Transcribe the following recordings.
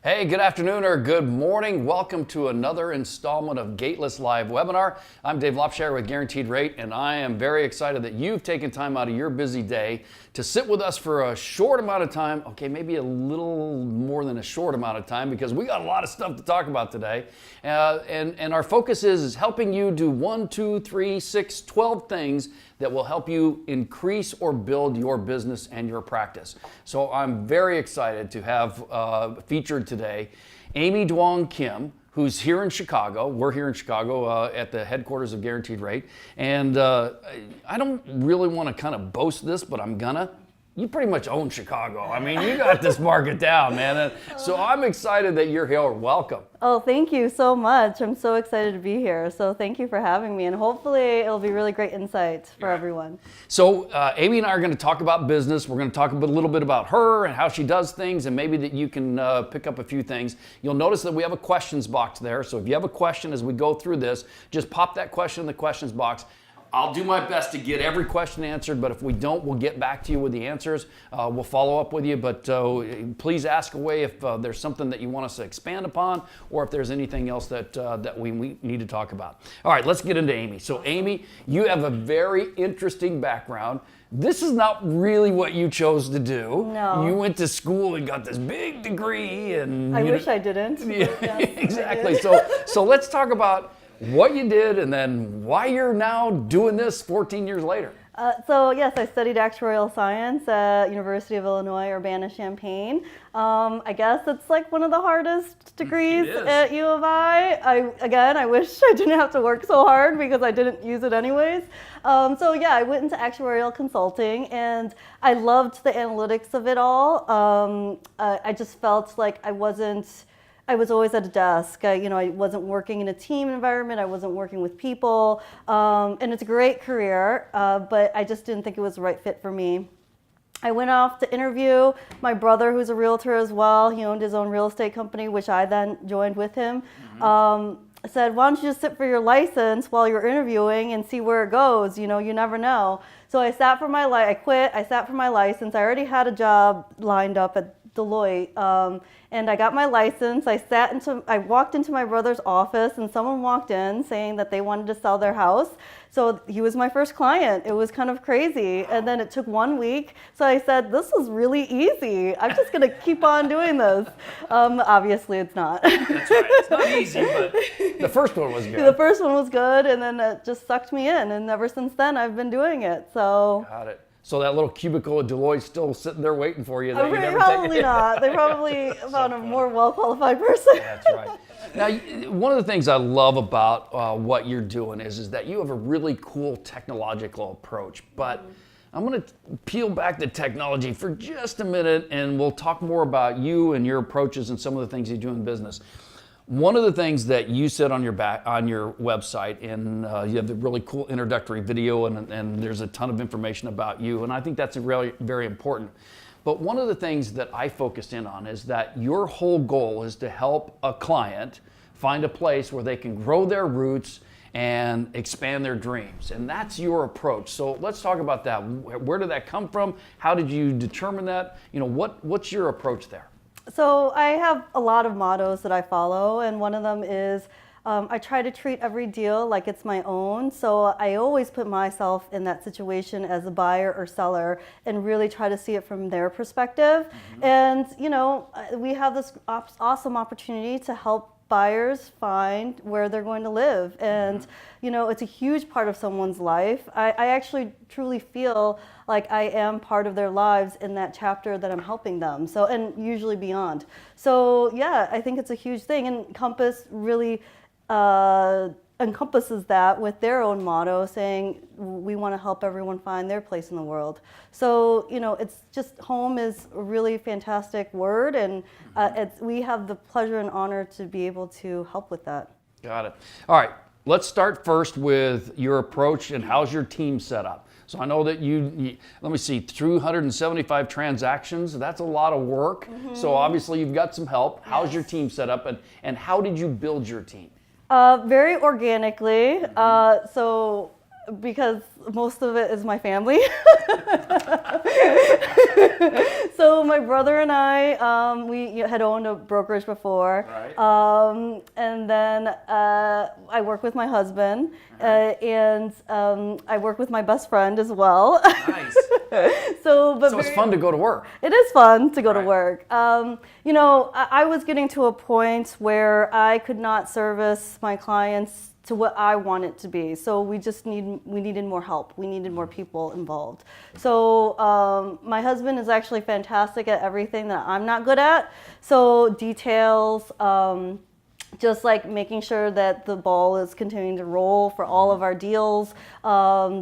Hey, good afternoon or good morning. Welcome to another installment of Gateless Live Webinar. I'm Dave Lopshire with Guaranteed Rate, and I am very excited that you've taken time out of your busy day to sit with us for a short amount of time. Okay, maybe a little more than a short amount of time because we got a lot of stuff to talk about today. And our focus is helping you do 1, 2, 3, 6, 12 things that will help you increase or build your business and your practice. So I'm very excited to have featured today Amy Duong Kim, who's here in Chicago. We're here in Chicago at the headquarters of Guaranteed Rate. And I don't really want to kind of boast this, but I'm gonna. You pretty much own Chicago. I mean, you got this market down, man. So I'm excited that you're here. Welcome. Oh, thank you so much. I'm so excited to be here. So thank you for having me. And hopefully it'll be really great insights for everyone. So Amy and I are going to talk about business. We're going to talk a little bit about her and how she does things, and maybe that you can pick up a few things. You'll notice that we have a questions box there. So if you have a question as we go through this, just pop that question in the questions box. I'll do my best to get every question answered, but if we don't, we'll get back to you with the answers. We'll follow up with you, but please ask away if there's something that you want us to expand upon, or if there's anything else that we need to talk about. All right, let's get into Amy. So Amy, you have a very interesting background. This is not really what you chose to do. No. You went to school and got this big degree, and I wish I didn't. Yeah, Yes, exactly. So let's talk about what you did and then why you're now doing this 14 years later. So yes, I studied actuarial science at University of Illinois, Urbana-Champaign. I guess it's like one of the hardest degrees at U of I. I wish I didn't have to work so hard because I didn't use it anyways. So yeah, I went into actuarial consulting and I loved the analytics of it all. I just felt like I was always at a desk. I wasn't working in a team environment. I wasn't working with people. And it's a great career, but I just didn't think it was the right fit for me. I went off to interview. My brother, who's a realtor as well, he owned his own real estate company, which I then joined with him. Said, why don't you just sit for your license while you're interviewing and see where it goes? You never know. So I quit, I sat for my license. I already had a job lined up at Deloitte, and I got my license. I walked into my brother's office and someone walked in saying that they wanted to sell their house. So he was my first client. It was kind of crazy. And then it took 1 week. So I said, this is really easy. I'm just gonna keep on doing this. Obviously it's not. That's right, it's not easy, but the first one was good. The first one was good, and then it just sucked me in. And ever since then, I've been doing it, so. Got it. So that little cubicle at Deloitte's still sitting there waiting for you. Probably not. They probably found a more well-qualified person. That's right. Now, one of the things I love about what you're doing is that you have a really cool technological approach. But I'm going to peel back the technology for just a minute, and we'll talk more about you and your approaches and some of the things you do in business. One of the things that you said on your website, and you have the really cool introductory video, and there's a ton of information about you, and I think that's really very important. But one of the things that I focused in on is that your whole goal is to help a client find a place where they can grow their roots and expand their dreams, and that's your approach. So let's talk about that. Where did that come from? How did you determine that? What's your approach there? So I have a lot of mottos that I follow, and one of them is I try to treat every deal like it's my own. So I always put myself in that situation as a buyer or seller and really try to see it from their perspective. And we have this awesome opportunity to help buyers find where they're going to live, and it's a huge part of someone's life. I actually truly feel like I am part of their lives in that chapter that I'm helping them, so, and usually beyond. So yeah, I think it's a huge thing, and Compass really encompasses that with their own motto, saying we want to help everyone find their place in the world. So it's just, home is a really fantastic word, and we have the pleasure and honor to be able to help with that. Got it. All right, let's start first with your approach and how's your team set up. So I know that you let me see, 275 transactions, that's a lot of work. So obviously you've got some help. How's your team set up, and how did you build your team? Very organically. So because most of it is my family. So my brother and I, we had owned a brokerage before. Right. And then I work with my husband, and I work with my best friend as well. Nice. So it's fun to go to work. It is fun to go to Right. work. I was getting to a point where I could not service my clients to what I want it to be. So we needed more help. We needed more people involved. So my husband is actually fantastic at everything that I'm not good at. So details, just like making sure that the ball is continuing to roll for all of our deals,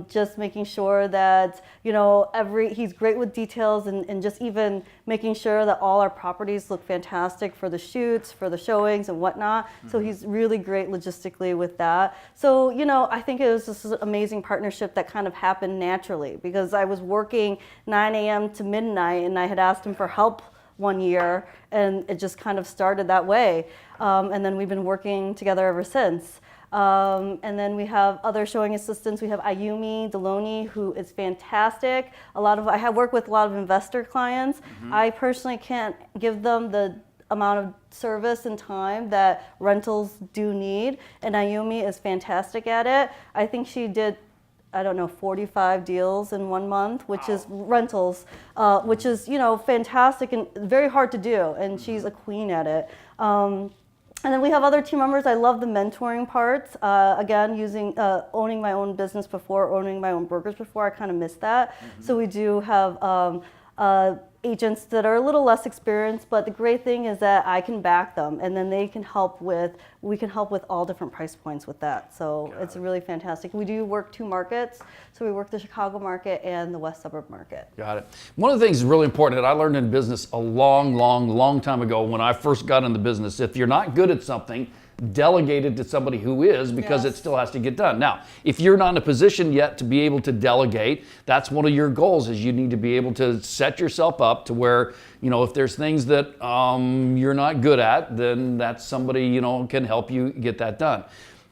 just making sure that, he's great with details, and just even making sure that all our properties look fantastic for the shoots, for the showings and whatnot. So he's really great logistically with that. So, I think it was just an amazing partnership that kind of happened naturally, because I was working 9 a.m. to midnight, and I had asked him for help one year, and it just kind of started that way. And then we've been working together ever since. And then we have other showing assistants. We have Ayumi Deloney, who is fantastic. I have worked with a lot of investor clients. I personally can't give them the amount of service and time that rentals do need, and Ayumi is fantastic at it. I think she did 45 deals in 1 month, which is rentals, which is, fantastic and very hard to do. And she's a queen at it. And then we have other team members. I love the mentoring part. Again, owning my own business before, owning my own brokerage before, I kind of missed that. So we do have agents that are a little less experienced, but the great thing is that I can back them, and then we can help with all different price points with that. So it's really fantastic. We do work 2 markets. So we work the Chicago market and the West Suburb market. Got it. One of the things really important that I learned in business a long time ago when I first got in the business, if you're not good at something, delegate it to somebody who is, because it still has to get done. Now, if you're not in a position yet to be able to delegate, that's one of your goals, is you need to be able to set yourself up to where, if there's things that you're not good at, then that's somebody, can help you get that done.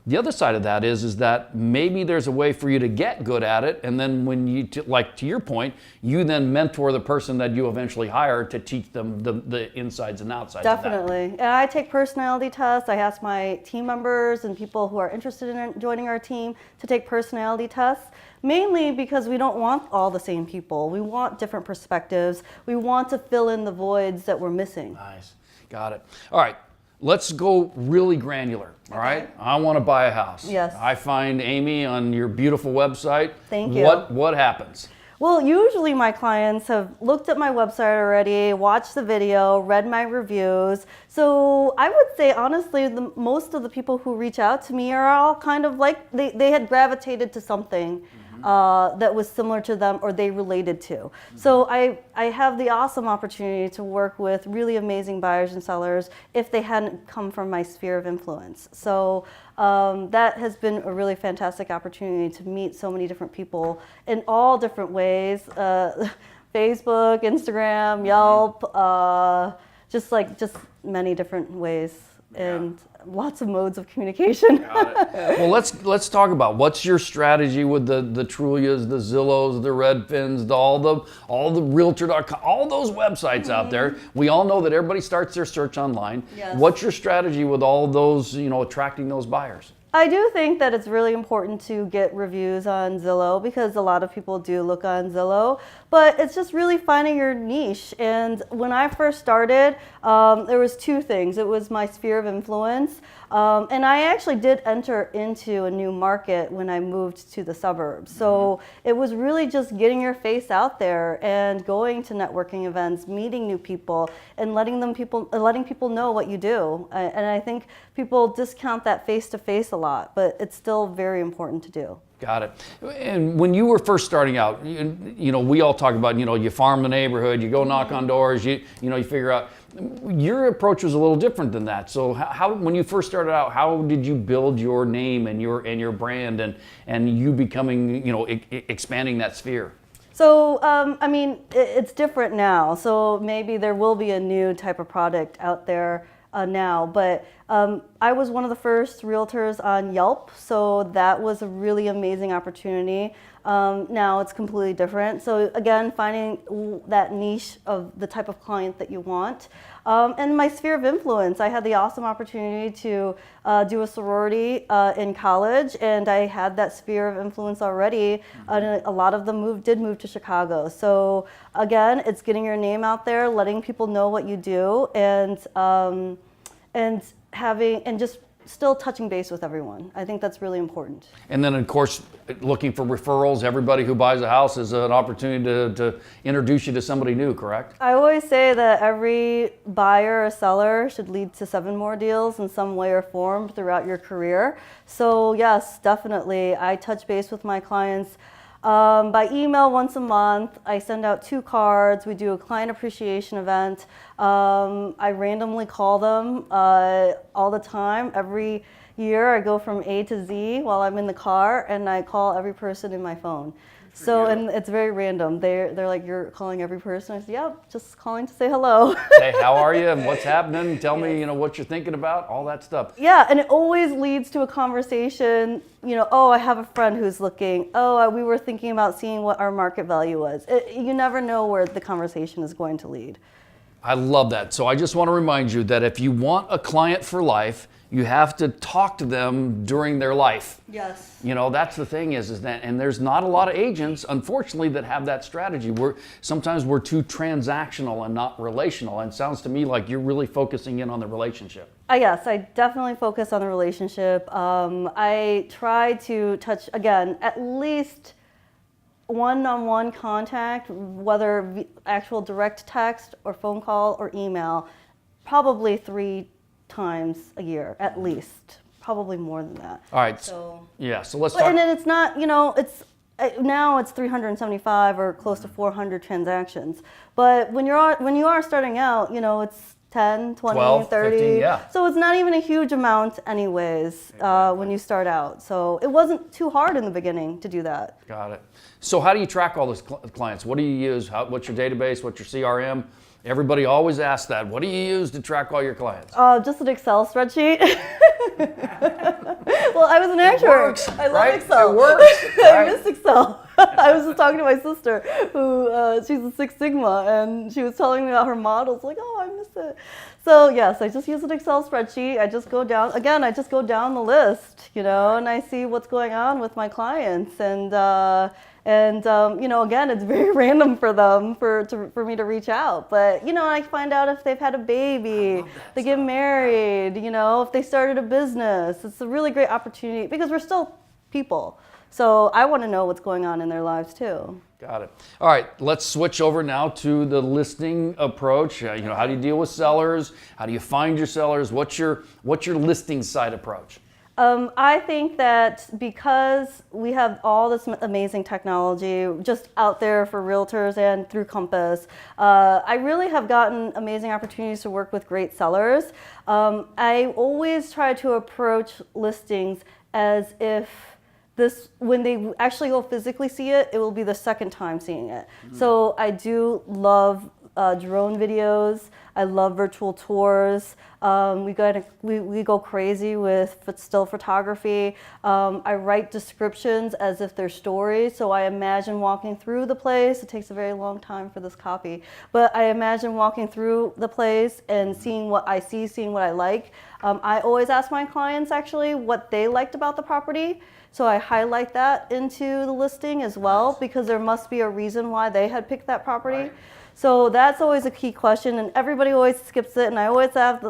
The other side of that is that maybe there's a way for you to get good at it, and then when you, to your point, you then mentor the person that you eventually hire to teach them the insides and outsides Definitely. of that. And I take personality tests. I ask my team members and people who are interested in joining our team to take personality tests, mainly because we don't want all the same people. We want different perspectives. We want to fill in the voids that we're missing. Nice. Got it. All right. Let's go really granular, all right? I want to buy a house. Yes. I find Amy on your beautiful website. Thank you. What happens? Well, usually my clients have looked at my website already, watched the video, read my reviews. So I would say, honestly, most of the people who reach out to me are all kind of like, they had gravitated to something that was similar to them or they related to. So I have the awesome opportunity to work with really amazing buyers and sellers if they hadn't come from my sphere of influence. So that has been a really fantastic opportunity to meet so many different people in all different ways. Facebook, Instagram, Yelp, just many different ways. And lots of modes of communication. Got it. Well, let's talk about what's your strategy with the Trulias, the Zillows, the Redfins, all the Realtor.com, all those websites out there. We all know that everybody starts their search online. Yes. What's your strategy with all those, attracting those buyers? I do think that it's really important to get reviews on Zillow because a lot of people do look on Zillow, but it's just really finding your niche. And when I first started, there was 2 things. It was my sphere of influence, and I actually did enter into a new market when I moved to the suburbs. So it was really just getting your face out there and going to networking events, meeting new people, and letting people know what you do. And I think people discount that face-to-face a lot, but it's still very important to do. Got it. And when you were first starting out, we all talk about, you farm the neighborhood, you go knock on doors, you figure out. Your approach was a little different than that. So how when you first started out, how did you build your name and your brand and you becoming, expanding that sphere? So, it's different now. So maybe there will be a new type of product out there now, but I was one of the first realtors on Yelp, so that was a really amazing opportunity. Now it's completely different. So again, finding that niche of the type of client that you want. And my sphere of influence, I had the awesome opportunity to do a sorority in college, and I had that sphere of influence already. And a lot of them did move to Chicago. So again, it's getting your name out there, letting people know what you do, and just still touching base with everyone. I think that's really important. And then, of course, looking for referrals. Everybody who buys a house is an opportunity to introduce you to somebody new, correct? I always say that every buyer or seller should lead to 7 more deals in some way or form throughout your career. So yes, definitely. I touch base with my clients by email once a month. I send out 2 cards. We do a client appreciation event. I randomly call them all the time. Every year I go from A to Z while I'm in the car, and I call every person in my phone. So, and it's very random. They're like, "You're calling every person?" I say, "Yep, just calling to say hello." Hey, how are you and what's happening? Tell me, what you're thinking about, all that stuff. Yeah, and it always leads to a conversation. Oh, I have a friend who's looking. Oh, we were thinking about seeing what our market value was. You never know where the conversation is going to lead. I love that. So I just want to remind you that if you want a client for life, you have to talk to them during their life. Yes. That's the thing is that, and there's not a lot of agents, unfortunately, that have that strategy. Sometimes we're too transactional and not relational. And it sounds to me like you're really focusing in on the relationship. Yes, I definitely focus on the relationship. I try to touch, again, at least one-on-one contact, whether actual direct text or phone call or email, probably 3 times a year at least, probably more than that. All right. So let's talk. And then it's not, now it's 375 or close to 400 transactions. But when you are starting out, it's 10, 20, 12, 30. 15, yeah. So it's not even a huge amount anyways when you start out. So it wasn't too hard in the beginning to do that. Got it. So how do you track all those clients? What do you use? What's your database? What's your CRM? Everybody always asks that. What do you use to track all your clients? Just an Excel spreadsheet. Well, I was an actuary. I love Excel. It works. I miss Excel. I was just talking to my sister, who she's a Six Sigma, and she was telling me about her models. Like, oh, I miss it. So yes, I just use an Excel spreadsheet. I just go down the list, and I see what's going on with my clients, and again, it's very random for them for me to reach out. But I find out if they've had a baby, they get married, if they started a business. It's a really great opportunity because we're still people. So I want to know what's going on in their lives too. Got it. All right, let's switch over now to the listing approach. How do you deal with sellers? How do you find your sellers? What's your listing side approach? I think that because we have all this amazing technology just out there for realtors and through Compass, I really have gotten amazing opportunities to work with great sellers. I always try to approach listings as if when they actually go physically see it, it will be the second time seeing it. Mm-hmm. So I do love drone videos. I love virtual tours. We go crazy with still photography. I write descriptions as if they're stories. So I imagine walking through the place. It takes a very long time for this copy, but I imagine walking through the place and seeing what I see, seeing what I like. I always ask my clients actually what they liked about the property. So I highlight that into the listing as well, because there must be a reason why they had picked that property. Right. So that's always a key question, and everybody always skips it, and I always have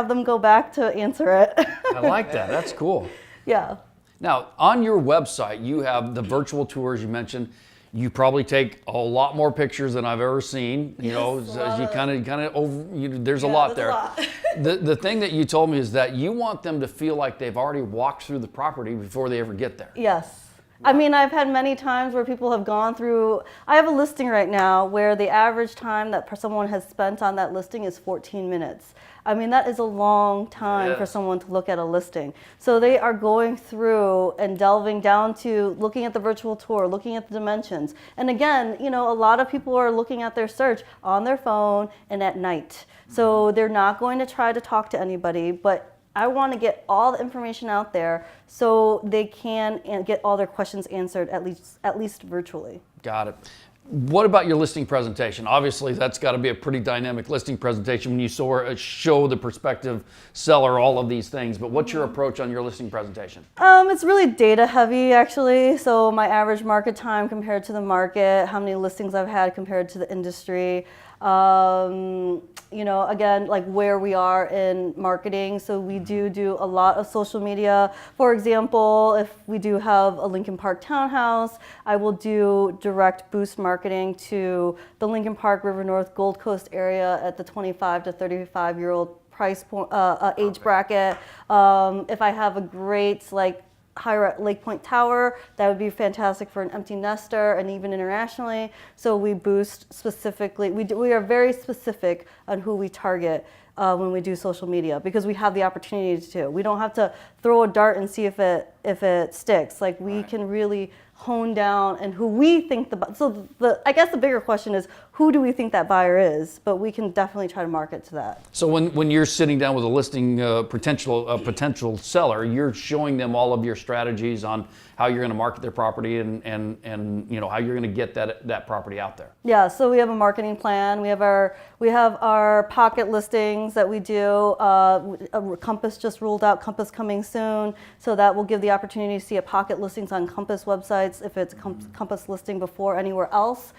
them go back to answer it. I like that. That's cool. Yeah. Now, on your website, you have the virtual tours you mentioned. You probably take a lot more pictures than I've ever seen. There's a lot there. The thing that you told me is that you want them to feel like they've already walked through the property before they ever get there. Yes. I mean, I've had many times where people have gone through, I have a listing right now where the average time that someone has spent on that listing is 14 minutes. I mean, that is a long time for someone to look at a listing. So they are going through and delving down to looking at the virtual tour, looking at the dimensions. And again, a lot of people are looking at their search on their phone and at night. So they're not going to try to talk to anybody, but I want to get all the information out there so they can get all their questions answered at least virtually. Got it. What about your listing presentation? Obviously, that's got to be a pretty dynamic listing presentation when you show the prospective seller all of these things. But what's your approach on your listing presentation? It's really data heavy, actually. So my average market time compared to the market, how many listings I've had compared to the industry. You know, again, like where we are in marketing. So we do a lot of social media. For example, if we do have a Lincoln Park townhouse, I will do direct boost marketing to the Lincoln Park, River North, Gold Coast area at the 25 to 35-year-old price point, age bracket. If I have a great higher at Lake Point Tower, that would be fantastic for an empty nester and even internationally. So we boost specifically. We are very specific on who we target when we do social media because we have the opportunity to. We don't have to throw a dart and see if it sticks. Like we can really hone down and who we think I guess the bigger question is who do we think that buyer is, but we can definitely try to market to that. So when you're sitting down with a listing potential seller, you're showing them all of your strategies on how you're going to market their property and you know how you're going to get that property out there. Yeah, so we have a marketing plan. We have our pocket listings that we do. Compass just rolled out Compass coming soon, so that will give the opportunity to see a pocket listings on Compass websites if it's Compass listing before anywhere else.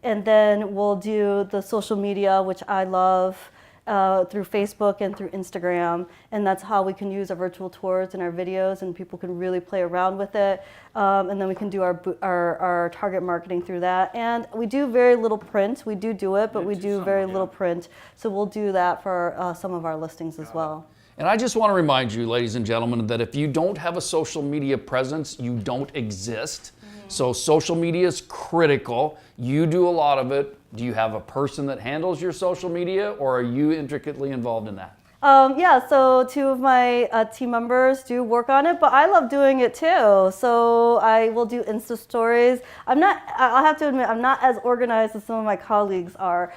And then we'll do the social media, which I love, through Facebook and through Instagram. And that's how we can use our virtual tours and our videos, and people can really play around with it. And then we can do our target marketing through that. And we do very little print. We do it, but we do very little print. So we'll do that for some of our listings as well. And I just want to remind you, ladies and gentlemen, that if you don't have a social media presence, you don't exist. So social media is critical. You do a lot of it. Do you have a person that handles your social media, or are you intricately involved in that? Yeah, so two of my team members do work on it, but I love doing it too. So I will do Insta stories. I'll have to admit, I'm not as organized as some of my colleagues are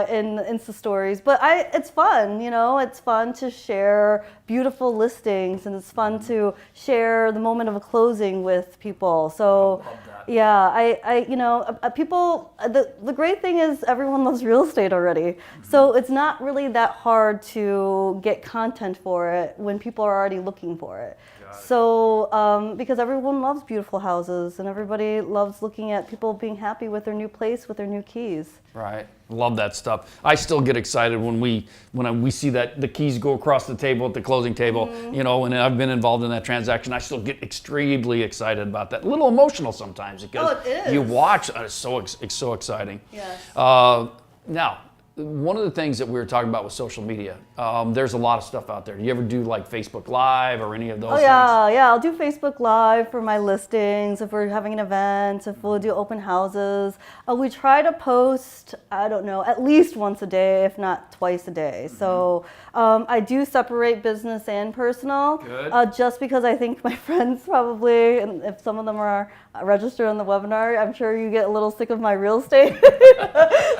in Insta stories, but it's fun, you know, it's fun to share beautiful listings, and it's fun to share the moment of a closing with people. So yeah, you know, people, the great thing is everyone loves real estate already. So it's not really that hard to get content for it when people are already looking for it. So, because everyone loves beautiful houses and everybody loves looking at people being happy with their new place, with their new keys. Right. Love that stuff. I still get excited when we see that the keys go across the table at the closing table, you know, and I've been involved in that transaction. I still get extremely excited about that. A little emotional sometimes because you watch, it's so exciting. Yes. Now, one of the things that we were talking about with social media, there's a lot of stuff out there. Do you ever do like Facebook Live or any of those things? Yeah, I'll do Facebook Live for my listings, if we're having an event, if we'll do open houses. We try to post, I don't know, at least once a day, if not twice a day. So I do separate business and personal. Good. Just because I think my friends probably, and if some of them are registered on the webinar, I'm sure you get a little sick of my real estate.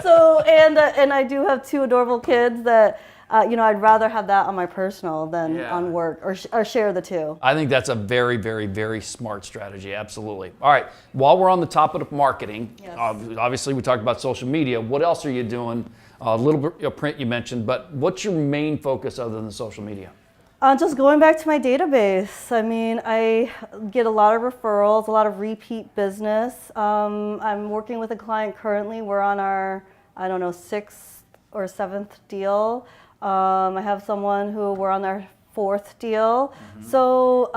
So, and I do have two adorable kids that, you know, I'd rather have that on my personal than on work, or share the two. I think that's a very, very, very smart strategy. Absolutely. All right. While we're on the topic of marketing, obviously we talked about social media. What else are you doing? A little bit of print you mentioned, but what's your main focus other than the social media? Just going back to my database. I mean, I get a lot of referrals, a lot of repeat business. I'm working with a client currently. We're on our, I don't know, 6th or 7th deal. I have someone who we're on their 4th deal. So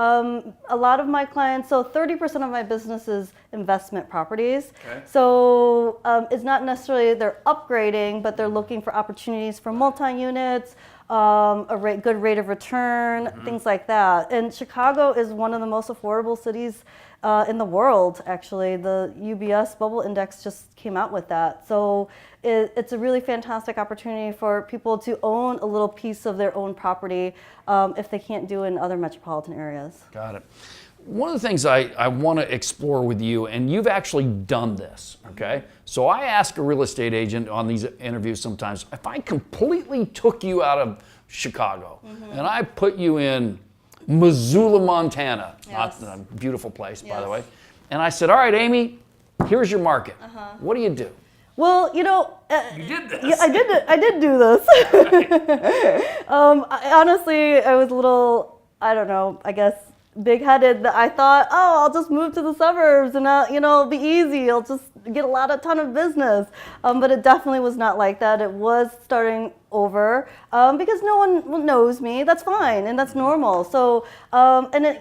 a lot of my clients, so 30% of my business is investment properties. So it's not necessarily they're upgrading, but they're looking for opportunities for multi-units, good rate of return, things like that. And Chicago is one of the most affordable cities in the world, actually. The UBS Bubble Index just came out with that. So it's a really fantastic opportunity for people to own a little piece of their own property if they can't do it in other metropolitan areas. Got it. One of the things I want to explore with you, and you've actually done this, okay? So I ask a real estate agent on these interviews sometimes, if I completely took you out of Chicago, and I put you in Missoula, Montana, not a beautiful place, by the way, and I said, all right, Amy, here's your market. What do you do? Well, you did this. Yeah, I did do this. Honestly, I was a little, I don't know, I guess, big-headed. That I thought, oh, I'll just move to the suburbs and it'll be easy. I'll just get a ton of business. But it definitely was not like that. It was starting over because no one knows me. That's fine and that's normal. So and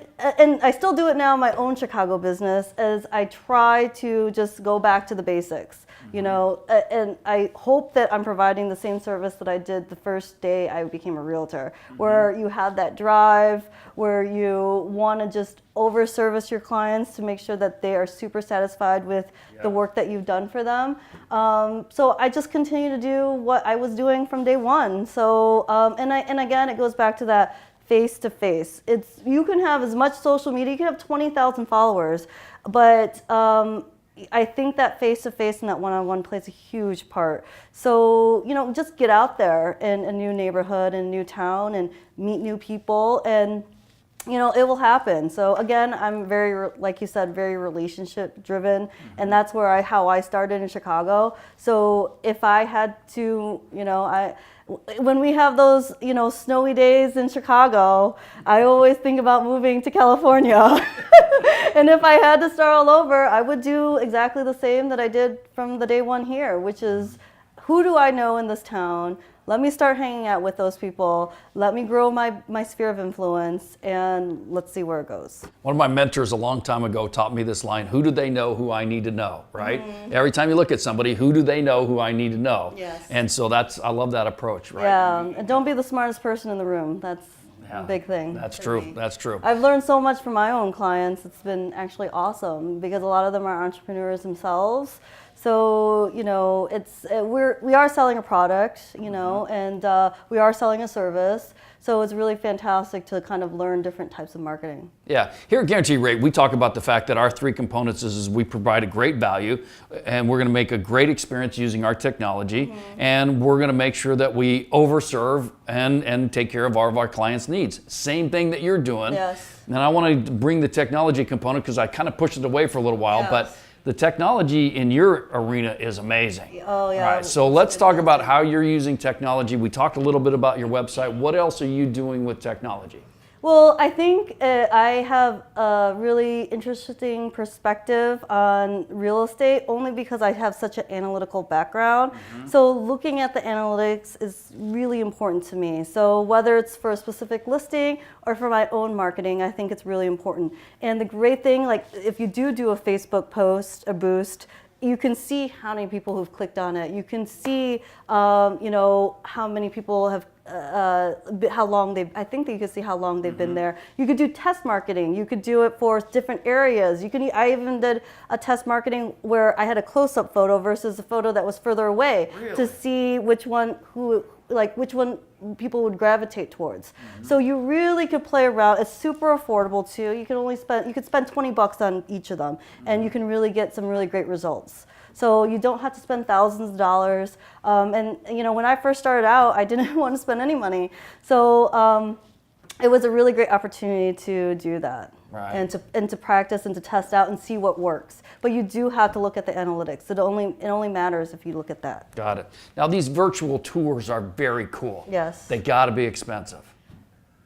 I still do it now in my own Chicago business, as I try to just go back to the basics. And I hope that I'm providing the same service that I did the first day I became a realtor, where you have that drive, where you want to just over-service your clients to make sure that they are super satisfied with the work that you've done for them. So I just continue to do what I was doing from day one. So, and again, it goes back to that face-to-face. You can have as much social media, you can have 20,000 followers, but I think that face-to-face and that one-on-one plays a huge part. So, just get out there in a new neighborhood, in a new town, and meet new people, and, it will happen. So again, I'm very, like you said, very relationship-driven, and that's how I started in Chicago. So if I had to, when we have those, snowy days in Chicago, I always think about moving to California. And if I had to start all over, I would do exactly the same that I did from the day one here, which is, who do I know in this town? Let me start hanging out with those people. Let me grow my sphere of influence, and let's see where it goes. One of my mentors a long time ago taught me this line: who do they know who I need to know, right? Every time you look at somebody, who do they know who I need to know? Yes. And so I love that approach, right? Yeah, and don't be the smartest person in the room. That's a big thing. That's true. That's true. I've learned so much from my own clients. It's been actually awesome because a lot of them are entrepreneurs themselves. So, we are selling a product, and we are selling a service. So it's really fantastic to kind of learn different types of marketing. Yeah, here at Guaranteed Rate, we talk about the fact that our three components is we provide a great value, and we're going to make a great experience using our technology, and we're going to make sure that we overserve and take care of all of our clients' needs. Same thing that you're doing. Yes. And I want to bring the technology component because I kind of pushed it away for a little while, but the technology in your arena is amazing. Oh, yeah. All right, so let's talk about how you're using technology. We talked a little bit about your website. What else are you doing with technology? Well, I think I have a really interesting perspective on real estate only because I have such an analytical background. So looking at the analytics is really important to me. So whether it's for a specific listing or for my own marketing, I think it's really important. And the great thing, like if you do a Facebook post, a boost, you can see how many people who've clicked on it. You can see, how many people have, how long they've, I think that you can see how long they've been there. You could do test marketing. You could do it for different areas. I even did a test marketing where I had a close-up photo versus a photo that was further away to see which one people would gravitate towards. So you really could play around. It's super affordable too. You could spend $20 on each of them, and you can really get some really great results. So you don't have to spend thousands of dollars. And when I first started out, I didn't want to spend any money. So it was a really great opportunity to do that. Right. And to practice and to test out and see what works. But you do have to look at the analytics. It only matters if you look at that. Got it. Now these virtual tours are very cool. Yes. They got to be expensive.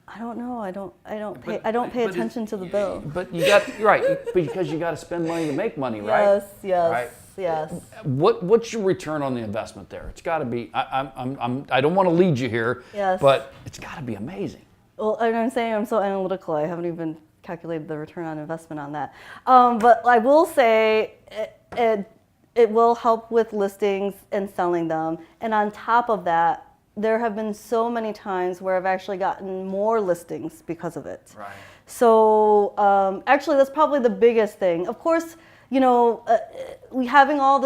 I don't know. I don't pay attention to the bill. But because you got to spend money to make money, right? Yes. Right. Yes. What's your return on the investment there? It's got to be. I don't want to lead you here. Yes. But it's got to be amazing. Well, I'm saying I'm so analytical. I haven't even calculated the return on investment on that. But I will say it will help with listings and selling them. And on top of that, there have been so many times where I've actually gotten more listings because of it. Right. So actually, that's probably the biggest thing. Of course, we having all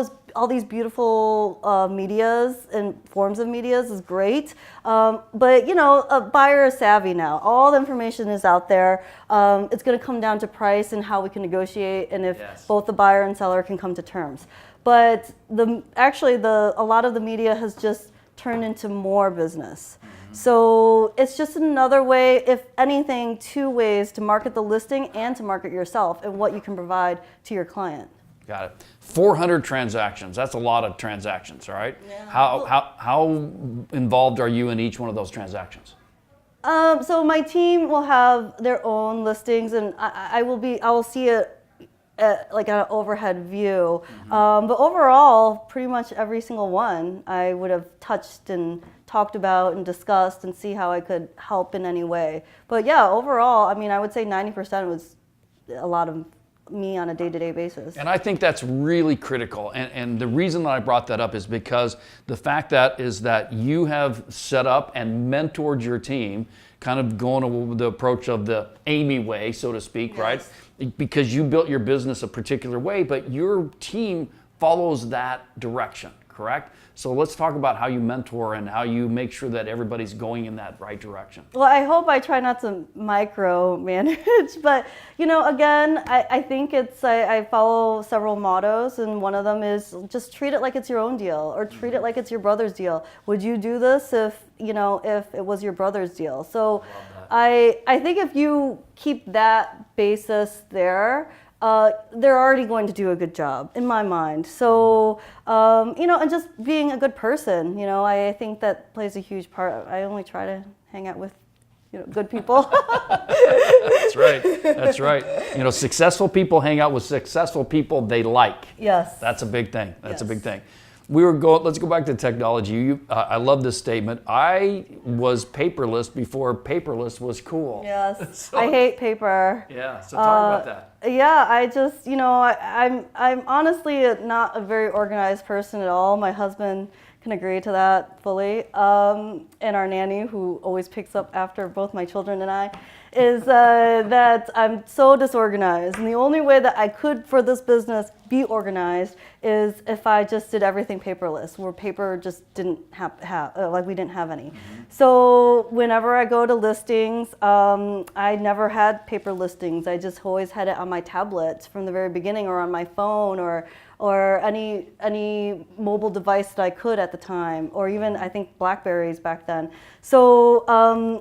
these beautiful medias and forms of medias is great. But a buyer is savvy now. All the information is out there. It's going to come down to price and how we can negotiate, and if both the buyer and seller can come to terms. But a lot of the media has just turned into more business. So it's just another way, if anything, two ways to market the listing and to market yourself and what you can provide to your client. Got it. 400 transactions. That's a lot of transactions, all right? Yeah. How involved are you in each one of those transactions? So my team will have their own listings, and I will see it like an overhead view. But overall, pretty much every single one I would have touched and talked about and discussed and see how I could help in any way. But yeah, overall, I mean, I would say 90% was a lot of me on a day-to-day basis. And I think that's really critical. And the reason that I brought that up is because the fact that is that you have set up and mentored your team, kind of going with the approach of the Amy way, so to speak, Yes. right? Because you built your business a particular way, but your team follows that direction, correct? So let's talk about how you mentor and how you make sure that everybody's going in that right direction. Well, I hope I try not to micromanage, but again, I think I follow several mottos, and one of them is just treat it like it's your own deal, or treat it like it's your brother's deal. Would you do this if it was your brother's deal? So I think if you keep that basis there, they're already going to do a good job, in my mind. So, and just being a good person, I think that plays a huge part. I only try to hang out with, good people. That's right. That's right. Successful people hang out with successful people they like. Yes. That's a big thing. That's a Yes. big thing. Let's go back to technology. I love this statement. I was paperless before paperless was cool. Yes. So- I hate paper. Yeah, so talk about that. Yeah, I just, I'm honestly not a very organized person at all. My husband can agree to that fully. And our nanny, who always picks up after both my children and I, is that I'm so disorganized. And the only way that I could, for this business, be organized is if I just did everything paperless, where paper just didn't we didn't have any. So whenever I go to listings, I never had paper listings. I just always had it on my tablet from the very beginning, or on my phone, or any mobile device that I could at the time, or even I think Blackberries back then. So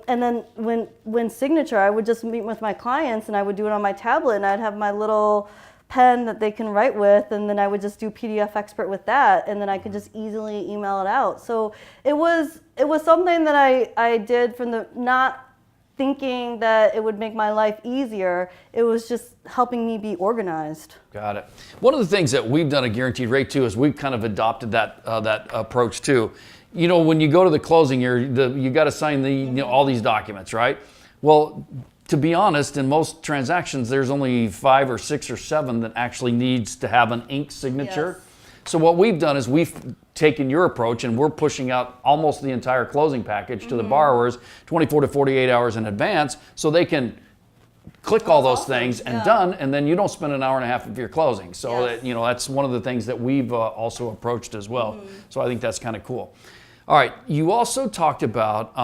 and then when signature, I would just meet with my clients and I would do it on my tablet, and I'd have my little pen that they can write with, and then I would just do PDF Expert with that, and then I could just easily email it out. So it was something that I did from the not thinking that it would make my life easier. It was just helping me be organized. Got it. One of the things that we've done at Guaranteed Rate too is we've kind of adopted that approach too. When you go to the closing, you got to sign all these documents, right? Well, to be honest, in most transactions, there's only 5 or 6 or 7 that actually needs to have an ink signature. Yes. So what we've done is we've taken your approach, and we're pushing out almost the entire closing package to the borrowers 24 to 48 hours in advance, so they can click all those things and done, and then you don't spend an hour and a half of your closing. So Yes. that's one of the things that we've also approached as well. So I think that's kind of cool. All right, you also talked about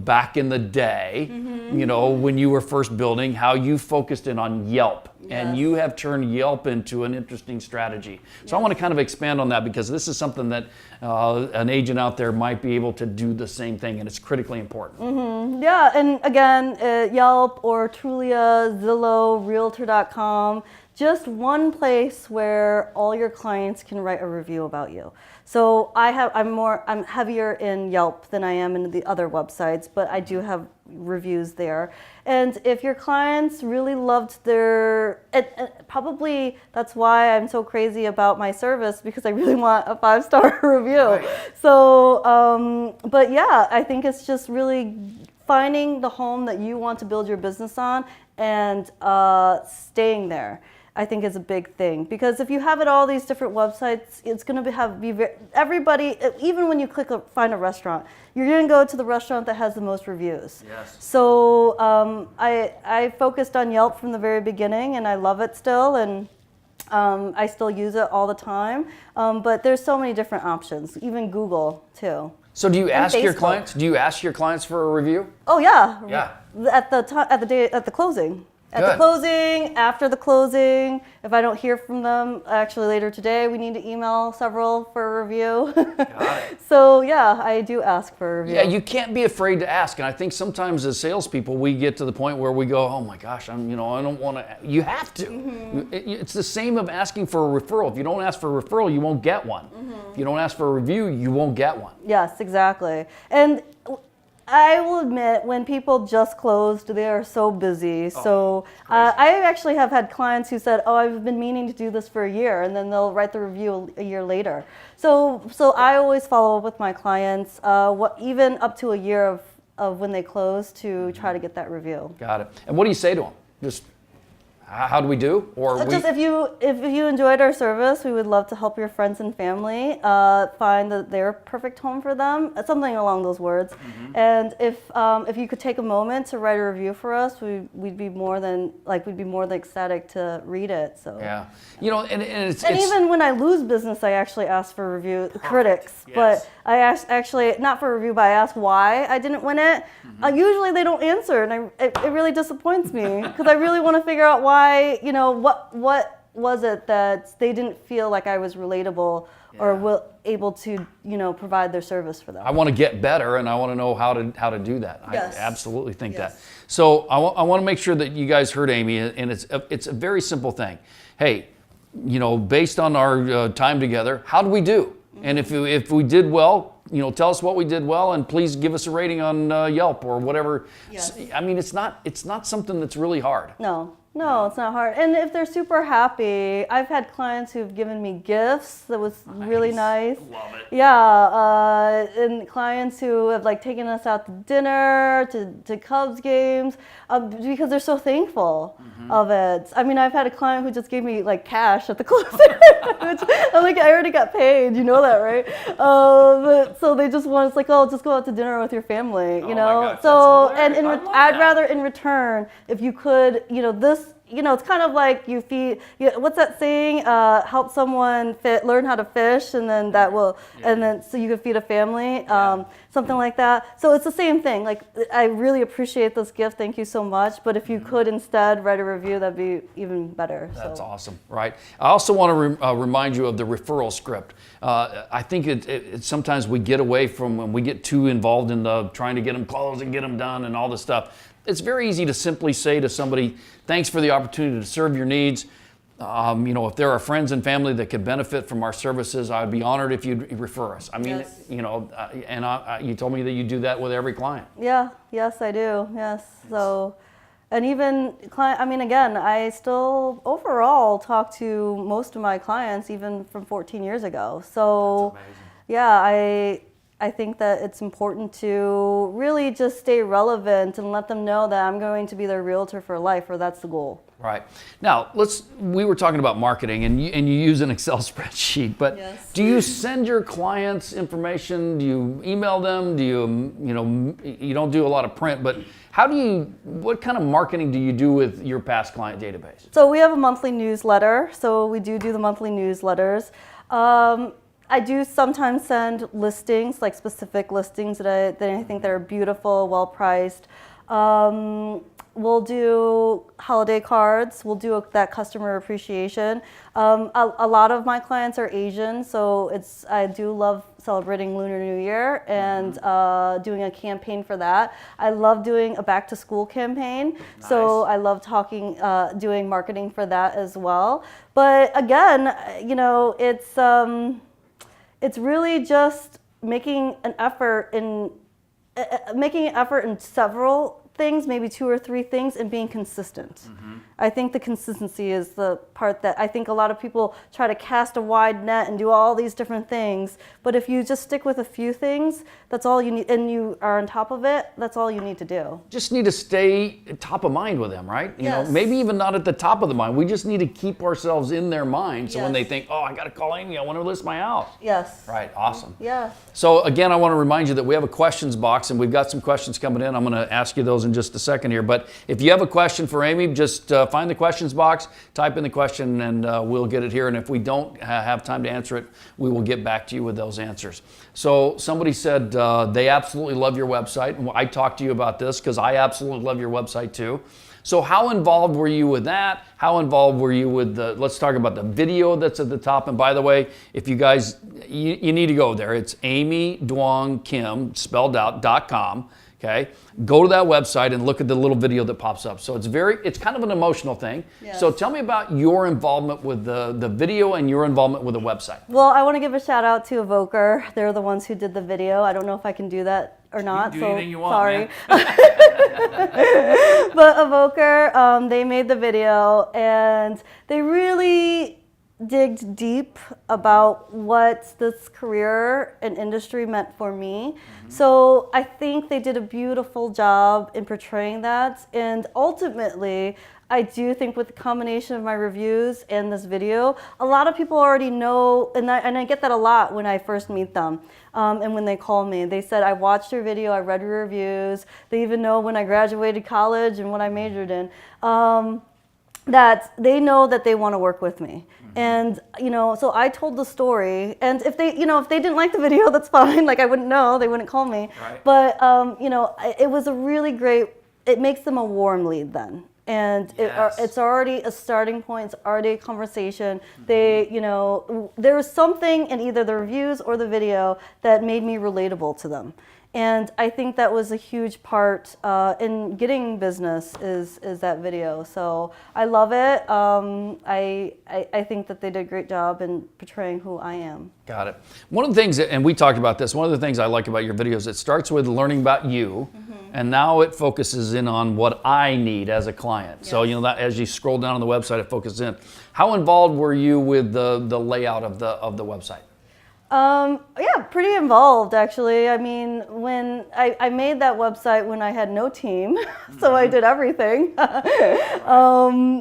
back in the day, when you were first building, how you focused in on Yelp, and Yes. you have turned Yelp into an interesting strategy. So I want to kind of expand on that, because this is something that an agent out there might be able to do the same thing, and it's critically important. Yeah, and again, Yelp or Trulia, Zillow, Realtor.com, just one place where all your clients can write a review about you. So I'm heavier in Yelp than I am in the other websites, but I do have reviews there. And if your clients really loved probably that's why I'm so crazy about my service, because I really want a 5-star review. Right. So, but yeah, I think it's just really finding the home that you want to build your business on and staying there. I think is a big thing, because if you have it all these different websites, it's going to everybody. Even when you find a restaurant, you're going to go to the restaurant that has the most reviews. Yes. So I focused on Yelp from the very beginning, and I love it still, and I still use it all the time. But there's so many different options, even Google too. So do you ask your Facebook. clients? Do you ask your clients for a review? Oh yeah. Yeah. At the closing. At the closing, after the closing, if I don't hear from them, actually later today, we need to email several for a review. Got it. So yeah, I do ask for a review. Yeah, you can't be afraid to ask. And I think sometimes as salespeople, we get to the point where we go, oh my gosh, I don't want to. You have to. It's the same of asking for a referral. If you don't ask for a referral, you won't get one. If you don't ask for a review, you won't get one. Yes, exactly. And I will admit, when people just closed, they are so busy. So I actually have had clients who said, "Oh, I've been meaning to do this for a year," and then they'll write the review a year later. So I always follow up with my clients, even up to a year of when they close, to try to get that review. Got it. And what do you say to them? Just, how do we do? Or just if you enjoyed our service, we would love to help your friends and family find their perfect home for them, something along those words. And if you could take a moment to write a review for us, we'd be more than ecstatic to read it. So yeah, and it's even when I lose business, I actually ask for review critics, but I actually not for review, but I ask why I didn't win it. Usually they don't answer, and it really disappoints me because I really want to figure out why. What was it that they didn't feel like I was relatable or able to provide their service for them? I want to get better, and I want to know how to do that. Yes. I absolutely think that. So I want to make sure that you guys heard Amy, and it's a very simple thing. Hey, based on our time together, how do we do? And if we did well, tell us what we did well, and please give us a rating on Yelp or whatever. Yes. I mean, it's not something that's really hard. No, it's not hard. And if they're super happy, I've had clients who've given me gifts that was really nice. Love it. Yeah, and clients who have taken us out to dinner, to Cubs games, because they're so thankful of it. I mean, I've had a client who just gave me cash at the closing, which I'm I already got paid. You know that, right? But so they just want, just go out to dinner with your family, Oh my gosh, So that's hilarious. I'd rather in return if you could, this. It's kind of like you feed. What's that saying? Help someone learn how to fish, and then that will, and then so you can feed a family. Something like that. So it's the same thing. I really appreciate this gift. Thank you so much. But if you could instead write a review, that'd be even better. That's awesome, right? I also want to remind you of the referral script. I think it sometimes we get away from when we get too involved in trying to get them closed and get them done and all this stuff. It's very easy to simply say to somebody, thanks for the opportunity to serve your needs. If there are friends and family that could benefit from our services, I'd be honored if you'd refer us. I mean, Yes. And you told me that you do that with every client. Yeah, yes, I do. Yes. So, and even again, I still overall talk to most of my clients even from 14 years ago. So, That's amazing. yeah, I think that it's important to really just stay relevant and let them know that I'm going to be their realtor for life, or that's the goal. Right. Now, we were talking about marketing, and you use an Excel spreadsheet, but Yes. do you send your clients information? Do you email them? Do you don't do a lot of print, but what kind of marketing do you do with your past client database? So we have a monthly newsletter, so we do the monthly newsletters. I do sometimes send listings, specific listings that I think that are beautiful, well priced. We'll do holiday cards. We'll do that customer appreciation. A lot of my clients are Asian, so I do love celebrating Lunar New Year and doing a campaign for that. I love doing a back to school campaign, so I love doing marketing for that as well. But again, it's really just making an effort in several things, maybe 2 or 3 things, and being consistent. I think the consistency is the part that I think a lot of people try to cast a wide net and do all these different things. But if you just stick with a few things, that's all you need, and you are on top of it, that's all you need to do. Just need to stay top of mind with them, right? Yes. Maybe even not at the top of the mind. We just need to keep ourselves in their mind. So when Yes. they think, oh, I got to call Amy, I want to list my house. Yes. Right. Awesome. Yeah. So again, I want to remind you that we have a questions box, and we've got some questions coming in. I'm going to ask you those those in just a second here. But if you have a question for Amy, just find the questions box, type in the question, and we'll get it here. And if we don't have time to answer it, we will get back to you with those answers. So somebody said they absolutely love your website. And I talked to you about this because I absolutely love your website too. So how involved were you with that? How involved were you with let's talk about the video that's at the top. And by the way, if you guys, you need to go there. It's Amy Duong Kim, spelled out, .com. Okay, go to that website and look at the little video that pops up. So it's kind of an emotional thing. Yes. So tell me about your involvement with the video and your involvement with the website. Well, I want to give a shout out to Evoker. They're the ones who did the video. I don't know if I can do that or not. You can do anything you want, sorry. Man. But Evoker, they made the video and they really digged deep about what this career and industry meant for me. So I think they did a beautiful job in portraying that. And ultimately, I do think with the combination of my reviews and this video, a lot of people already know, and I get that a lot when I first meet them. And when they call me, they said, I watched your video, I read your reviews. They even know when I graduated college and what I majored in. That they know that they want to work with me. And, so I told the story, and if they didn't like the video, that's fine. Like, I wouldn't know, they wouldn't call me. Right. But, it was a really great, it makes them a warm lead then. And yes. It's already a starting point, it's already a conversation. They, there was something in either the reviews or the video that made me relatable to them. And I think that was a huge part in getting business is that video. So I love it. I think that they did a great job in portraying who I am. Got it. One of the things, and we talked about this, one of the things I like about your videos, it starts with learning about you, and now it focuses in on what I need as a client. Yes. So, that as you scroll down on the website, it focuses in. How involved were you with the layout of the website? Yeah, pretty involved actually. I mean, when I made that website when I had no team, so I did everything.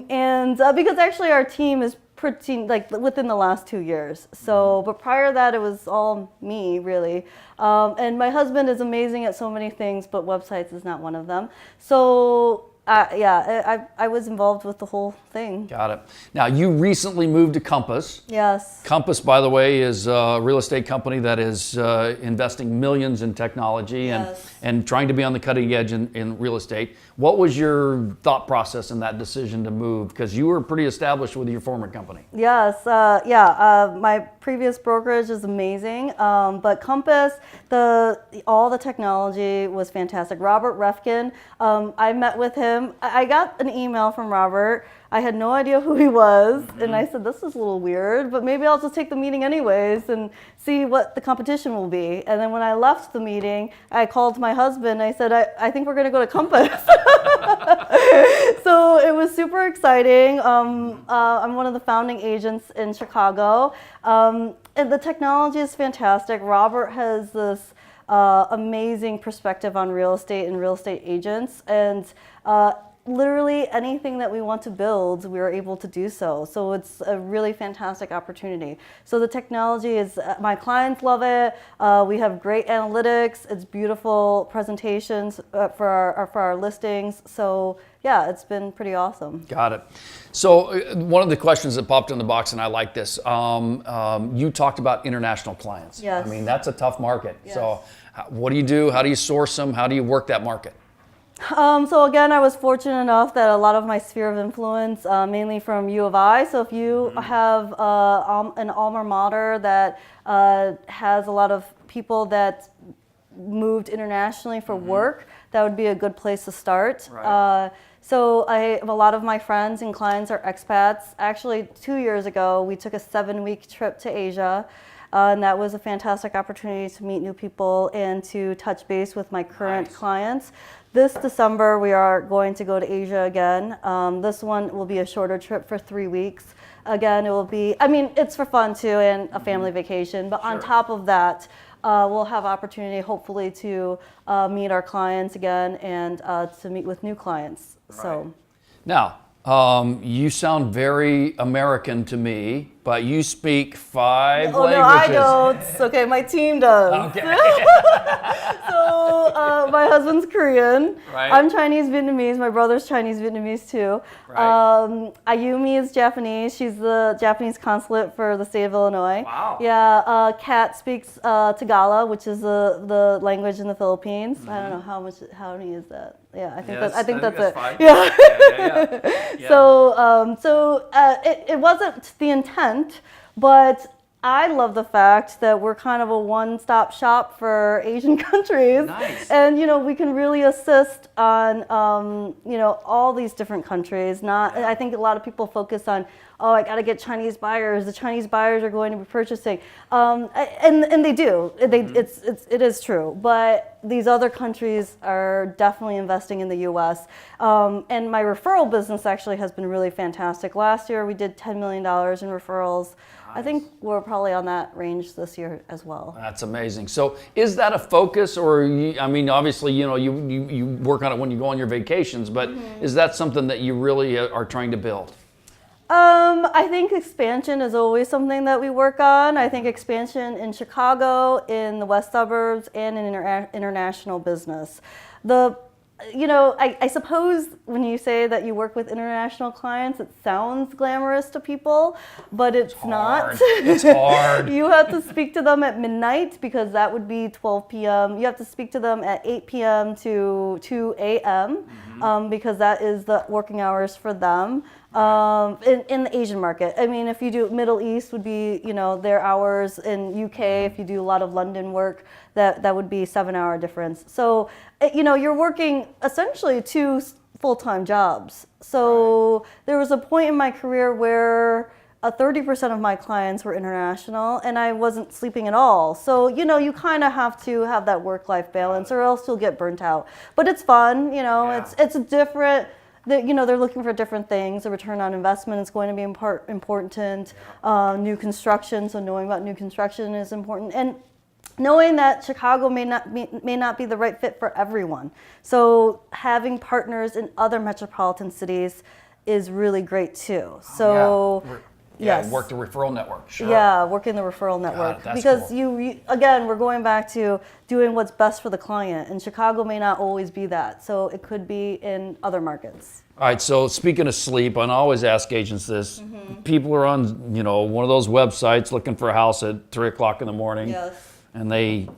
And because actually our team is pretty, like within the last 2 years. So, but prior to that, it was all me really. And my husband is amazing at so many things, but websites is not one of them. So, I was involved with the whole thing. Got it. Now, you recently moved to Compass. Yes. Compass, by the way, is a real estate company that is investing millions in technology and trying to be on the cutting edge in real estate. What was your thought process in that decision to move? Because you were pretty established with your former company. Yes. My previous brokerage is amazing, but Compass, all the technology was fantastic. Robert Refkin, I met with him. I got an email from Robert. I had no idea who he was, and I said, this is a little weird, but maybe I'll just take the meeting anyways and see what the competition will be. And then when I left the meeting, I called my husband. I said, I think we're going to go to Compass. So it was super exciting. I'm one of the founding agents in Chicago. And the technology is fantastic. Robert has this amazing perspective on real estate and real estate agents. And literally anything that we want to build, we are able to do so. So it's a really fantastic opportunity. So the technology is, my clients love it. We have great analytics. It's beautiful presentations for our listings. So yeah, it's been pretty awesome. Got it. So one of the questions that popped in the box, and I like this, you talked about international clients. Yes. I mean, that's a tough market. Yes. So what do you do? How do you source them? How do you work that market? So again, I was fortunate enough that a lot of my sphere of influence, mainly from U of I. So if you have an alma mater that has a lot of people that moved internationally for work, that would be a good place to start. Right. So a lot of my friends and clients are expats. Actually, 2 years ago, we took a 7-week trip to Asia. And that was a fantastic opportunity to meet new people and to touch base with my current clients. This December, we are going to go to Asia again. This one will be a shorter trip for 3 weeks. Again, it will be, it's for fun too and a family vacation. But on top of that, we'll have opportunity hopefully to meet our clients again and to meet with new clients. Right. So now, you sound very American to me. but you speak 5 Oh, languages. no, I don't. Okay, my team does. Okay. So my husband's Korean. Right. I'm Chinese Vietnamese. My brother's Chinese Vietnamese too. Right. Ayumi is Japanese. She's the Japanese consulate for the state of Illinois. Wow. Yeah. Kat speaks Tagalog, which is the language in the Philippines. I don't know how many is that. Yeah, I think that's it. 5. Yeah. Yeah. So it wasn't the intent, but I love the fact that we're kind of a one-stop shop for Asian countries. Nice. And, we can really assist on, all these different countries. I think a lot of people focus on, I got to get Chinese buyers. The Chinese buyers are going to be purchasing. And they do. It is true. But these other countries are definitely investing in the U.S. And my referral business actually has been really fantastic. Last year, we did $10 million in referrals. I think we're probably on that range this year as well. That's amazing. So is that a focus, or obviously, you work on it when you go on your vacations, but is that something that you really are trying to build? I think expansion is always something that we work on. I think expansion in Chicago, in the west suburbs, and in international business. I suppose when you say that you work with international clients, it sounds glamorous to people, but it's not. It's hard. You have to speak to them at midnight because that would be 12 p.m. You have to speak to them at 8 p.m. to 2 a.m. Because that is the working hours for them. In the Asian market. I mean, if you do Middle East would be, their hours. In UK, if you do a lot of London work, that would be 7-hour difference. So, you're working essentially 2 full-time jobs. So there was a point in my career where 30% of my clients were international and I wasn't sleeping at all. So, you kind of have to have that work-life balance or else you'll get burnt out. But it's fun, it's a different. They're looking for different things. The return on investment is going to be important. New construction, so knowing about new construction is important. And knowing that Chicago may not be the right fit for everyone. So having partners in other metropolitan cities is really great too. So yes. Work the referral network. Sure. Yeah, working the referral network. Because cool. you again, we're going back to doing what's best for the client, and Chicago may not always be that. So it could be in other markets. All right, so speaking of sleep, and I always ask agents this, people are on, one of those websites looking for a house at 3 o'clock in the morning. Yes. And they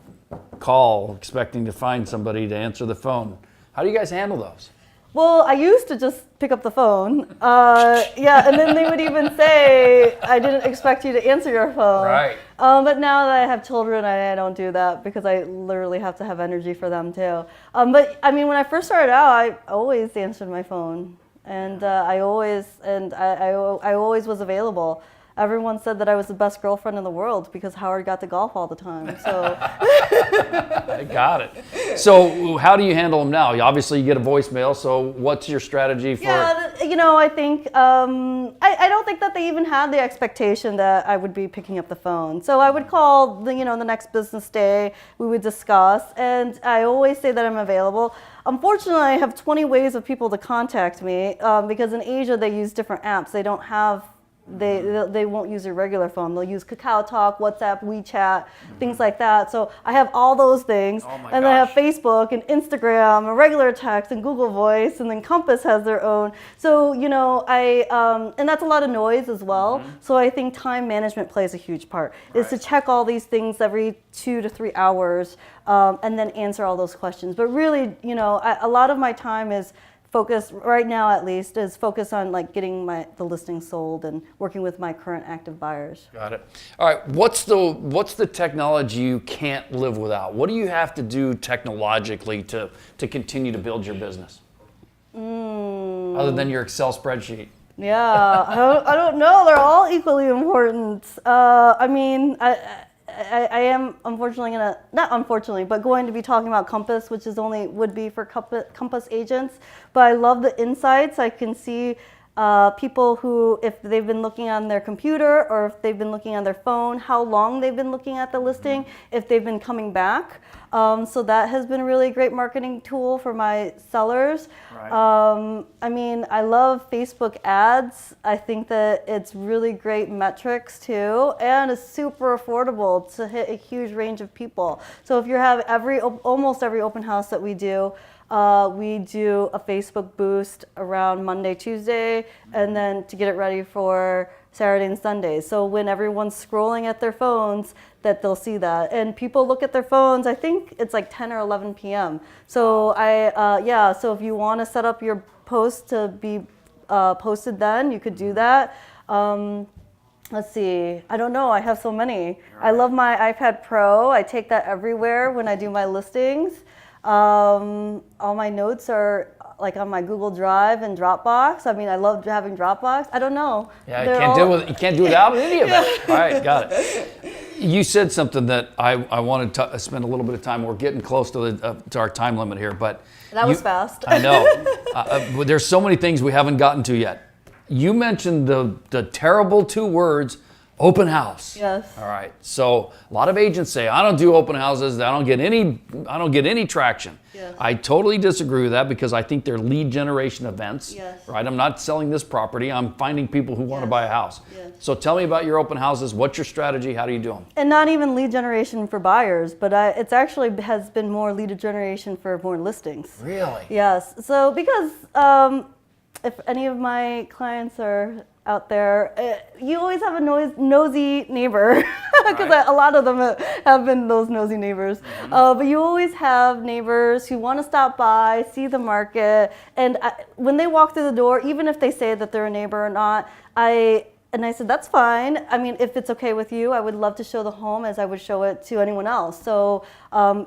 call expecting to find somebody to answer the phone. How do you guys handle those? Well, I used to just pick up the phone. And then they would even say, I didn't expect you to answer your phone. Right. But now that I have children, I don't do that because I literally have to have energy for them too. But I mean, when I first started out, I always answered my phone. And I always was available. Everyone said that I was the best girlfriend in the world because Howard got to golf all the time. So I got it. So how do you handle them now? Obviously, you get a voicemail. So what's your strategy for? Yeah, I think I don't think that they even had the expectation that I would be picking up the phone. So I would call the next business day. We would discuss, and I always say that I'm available. Unfortunately, I have 20 ways of people to contact me because in Asia they use different apps. They don't have. They won't use your regular phone. They'll use Kakao Talk, WhatsApp, WeChat, things like that. So I have all those things. And I have Facebook and Instagram and regular text and Google Voice, and then Compass has their own. So, and that's a lot of noise as well. So I think time management plays a huge part, is to check all these things every 2 to 3 hours and then answer all those questions. But really, a lot of my time is focus right now, at least, is focus on getting the listing sold and working with my current active buyers. Got it. All right. What's the technology you can't live without? What do you have to do technologically to continue to build your business? Other than your Excel spreadsheet. Yeah, I don't know. They're all equally important. I am unfortunately going to be talking about Compass, which would be for Compass agents. But I love the insights. I can see people who, if they've been looking on their computer or if they've been looking on their phone, how long they've been looking at the listing, if they've been coming back. So that has been a really great marketing tool for my sellers. Right. I mean, I love Facebook ads. I think that it's really great metrics too, and it's super affordable to hit a huge range of people. So if you have almost every open house that we do a Facebook boost around Monday, Tuesday, and then to get it ready for Saturday and Sunday. So when everyone's scrolling at their phones, that they'll see that. And people look at their phones, I think it's like 10 or 11 p.m. So so if you want to set up your post to be posted then, you could do that. Let's see, I don't know, I have so many. I love my iPad Pro. I take that everywhere when I do my listings. All my notes are like on my Google Drive and Dropbox. I mean, I love having Dropbox. I don't know. Yeah, you can't do it without any of it. All right, got it. You said something that I wanted to spend a little bit of time. We're getting close to our time limit here, but that was fast. I know. There's so many things we haven't gotten to yet. You mentioned the terrible two words, open house. Yes. All right. So a lot of agents say, I don't do open houses. I don't get any traction. Yes. I totally disagree with that because I think they're lead generation events. Yes. Right. I'm not selling this property. I'm finding people who want to buy a house. Yes. So tell me about your open houses. What's your strategy? How do you do them? And not even lead generation for buyers, but it's actually has been more lead generation for more listings. Really? Yes. So because if any of my clients are out there, you always have a nosy neighbor because Right. a lot of them have been those nosy neighbors. But you always have neighbors who want to stop by, see the market, and when they walk through the door, even if they say that they're a neighbor or not, I said, that's fine. I mean, if it's okay with you, I would love to show the home as I would show it to anyone else. So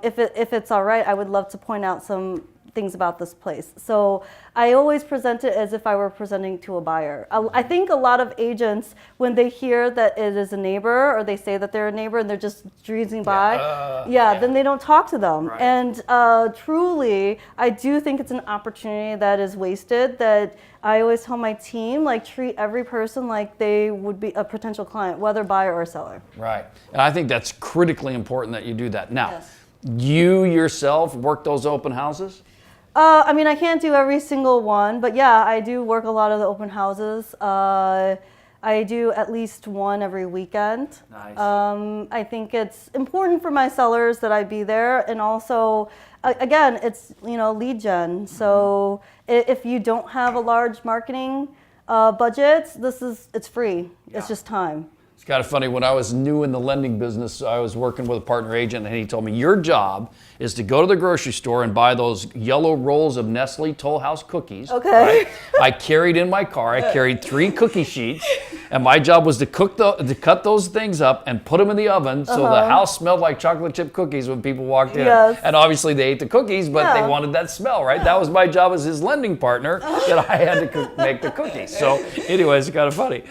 if it's all right, I would love to point out some things about this place. So I always present it as if I were presenting to a buyer. I think a lot of agents, when they hear that it is a neighbor or they say that they're a neighbor and they're just breezing by, then they don't talk to them. Right. And truly, I do think it's an opportunity that is wasted, that I always tell my team, like, treat every person like they would be a potential client, whether buyer or seller. Right. And I think that's critically important that you do that. Now, Yes. you yourself work those open houses? I mean, I can't do every single one, but yeah, I do work a lot of the open houses. I do at least one every weekend. Nice. I think it's important for my sellers that I be there, and also, again, it's lead gen. So if you don't have a large marketing budget, it's free. Yeah. It's just time. It's kind of funny. When I was new in the lending business, I was working with a partner agent, and he told me, your job is to go to the grocery store and buy those yellow rolls of Nestle Toll House cookies. Okay. Right? I carried in my car, I carried 3 cookie sheets, and my job was to cut those things up and put them in the oven so the house smelled like chocolate chip cookies when people walked in. Yes. And obviously they ate the cookies, but they wanted that smell, right? That was my job as his lending partner, that I had to make the cookies. So anyways, it's kind of funny.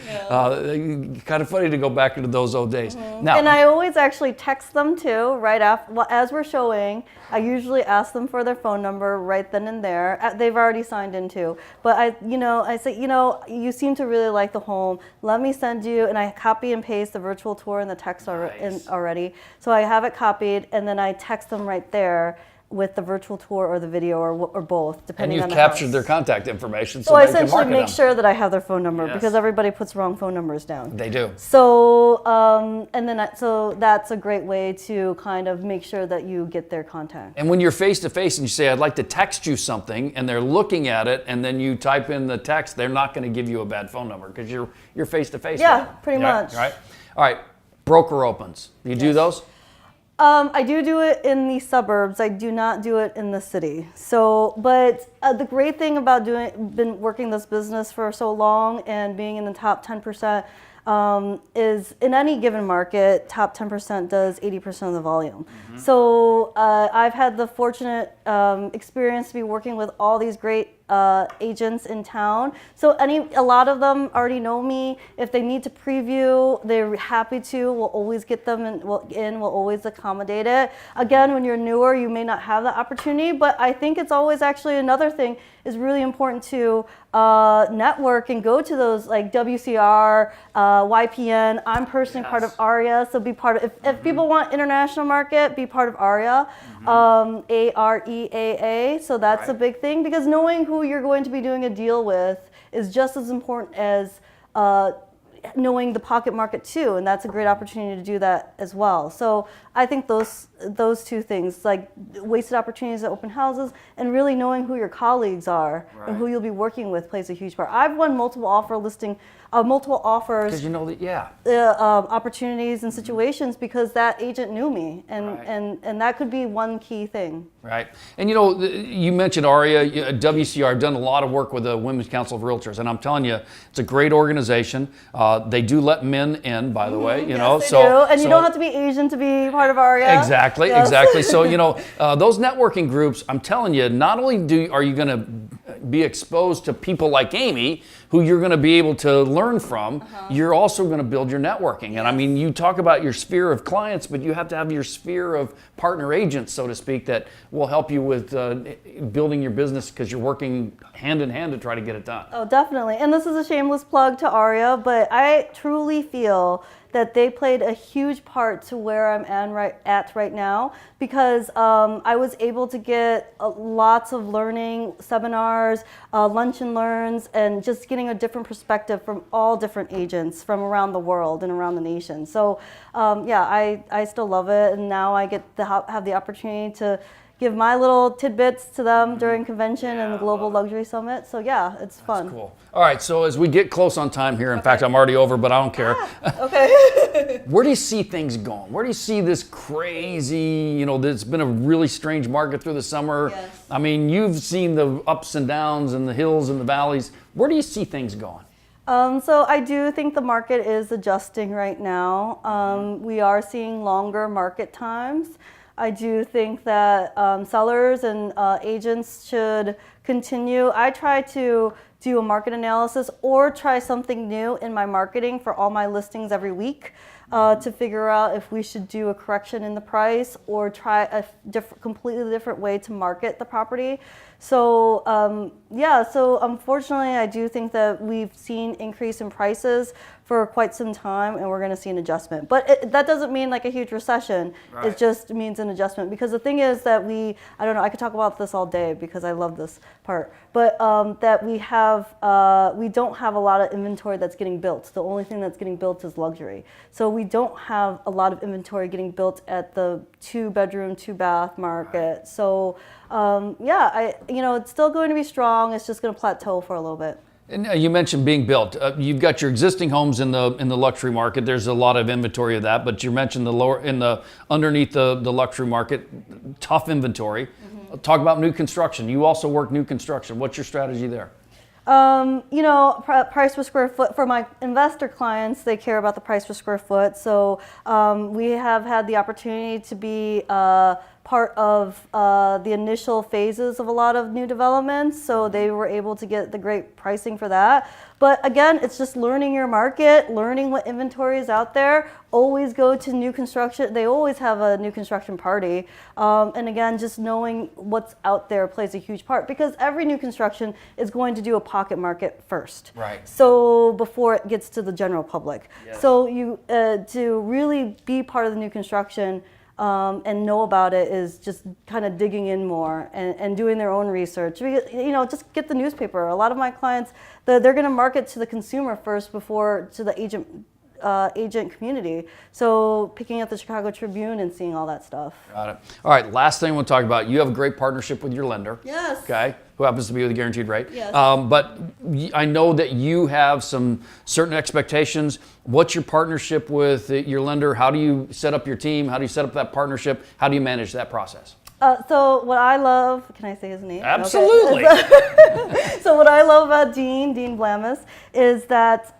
Kind of funny to go back into those old days. Now, And I always actually text them too, right after, as we're showing. I usually ask them for their phone number right then and there. They've already signed in too. But I say, you seem to really like the home. Let me send you, and I copy and paste the virtual tour in the text already. So I have it copied, and then I text them right there with the virtual tour or the video or both, and depending on you've the captured house. their contact information So so I they can essentially market make them. sure that I have their phone number Yes. because everybody puts wrong phone numbers down. They do. So so that's a great way to kind of make sure that you get their contact. And when you're face to face and you say, I'd like to text you something, and they're looking at it, and then you type in the text, they're not going to give you a bad phone number because you're face to face. Yeah, pretty much. Right. All right. Broker opens. You do those? I do it in the suburbs. I do not do it in the city. So, but the great thing about been working this business for so long and being in the top 10% is in any given market, top 10% does 80% of the volume. So I've had the fortunate experience to be working with all these great agents in town. So a lot of them already know me. If they need to preview, they're happy to. We'll always get them in. We'll always accommodate it. Again, when you're newer, you may not have that opportunity, but I think it's always actually another thing is really important to network and go to those like WCR, YPN. I'm personally part of ARIA, so be part of, if people want international market, be part of ARIA, AREAA. So that's a big thing, because knowing who you're going to be doing a deal with is just as important as knowing the pocket market too, and that's a great opportunity to do that as well. So I think those two things, like wasted opportunities at open houses and really knowing who your colleagues are and who you'll be working with, plays a huge part. I've won multiple offers, because you know that, opportunities and situations because that agent knew me, and that could be one key thing. Right. And you know, you mentioned ARIA, WCR. I've done a lot of work with the Women's Council of Realtors, and I'm telling you, it's a great organization. They do let men in, by the way. You know, they do. And you don't have to be Asian to be part of ARIA. Exactly, exactly. So you know, those networking groups, I'm telling you, not only are you going to be exposed to people like Amy, who you're going to be able to learn from, you're also going to build your networking. And I mean, you talk about your sphere of clients, but you have to have your sphere of partner agents, so to speak, that will help you with building your business, because you're working hand in hand to try to get it done. Oh, definitely. And this is a shameless plug to ARIA, but I truly feel that they played a huge part to where I'm at right now, because I was able to get lots of learning seminars, lunch and learns, and just getting a different perspective from all different agents from around the world and around the nation. So yeah, I still love it, and now I get to have the opportunity to give my little tidbits to them during convention and the Global Luxury Summit. So yeah, it's fun. That's cool. All right, so as we get close on time here, in fact, I'm already over, but I don't care. Okay. Where do you see things going? Where do you see this crazy, you know, there's been a really strange market through the summer. Yes. I mean, you've seen the ups and downs and the hills and the valleys. Where do you see things going? So I do think the market is adjusting right now. We are seeing longer market times. I do think that sellers and agents should continue. I try to do a market analysis or try something new in my marketing for all my listings every week to figure out if we should do a correction in the price or try a completely different way to market the property. So yeah, so unfortunately I do think that we've seen increase in prices for quite some time, and we're going to see an adjustment. But that doesn't mean like a huge recession. Right. It just means an adjustment, because the thing is that I don't know, I could talk about this all day because I love this part, but that we don't have a lot of inventory that's getting built. The only thing that's getting built is luxury. So we don't have a lot of inventory getting built at the 2-bedroom, 2-bath market. Right. So yeah, it's still going to be strong. It's just going to plateau for a little bit. And you mentioned being built. You've got your existing homes in the luxury market. There's a lot of inventory of that, but you mentioned underneath the luxury market, tough inventory. Mm-hmm. Talk about new construction. You also work new construction. What's your strategy there? Price per square foot for my investor clients, they care about the price per square foot. So we have had the opportunity to be part of the initial phases of a lot of new developments. So they were able to get the great pricing for that. But again, it's just learning your market, learning what inventory is out there. Always go to new construction. They always have a new construction party. And again, just knowing what's out there plays a huge part, because every new construction is going to do a pocket market first. Right. So before it gets to the general public. Yes. So you to really be part of the new construction and know about it is just kind of digging in more and doing their own research. Just get the newspaper. A lot of my clients, they're going to market to the consumer first before to the agent community. So picking up the Chicago Tribune and seeing all that stuff. Got it. All right, last thing I want to talk about. You have a great partnership with your lender. Yes. Okay. Who happens to be with a guaranteed rate. Yes. But I know that you have some certain expectations. What's your partnership with your lender? How do you set up your team? How do you set up that partnership? How do you manage that process? So what I love, can I say his name? Absolutely. Okay. So what I love about Dean Blamis, is that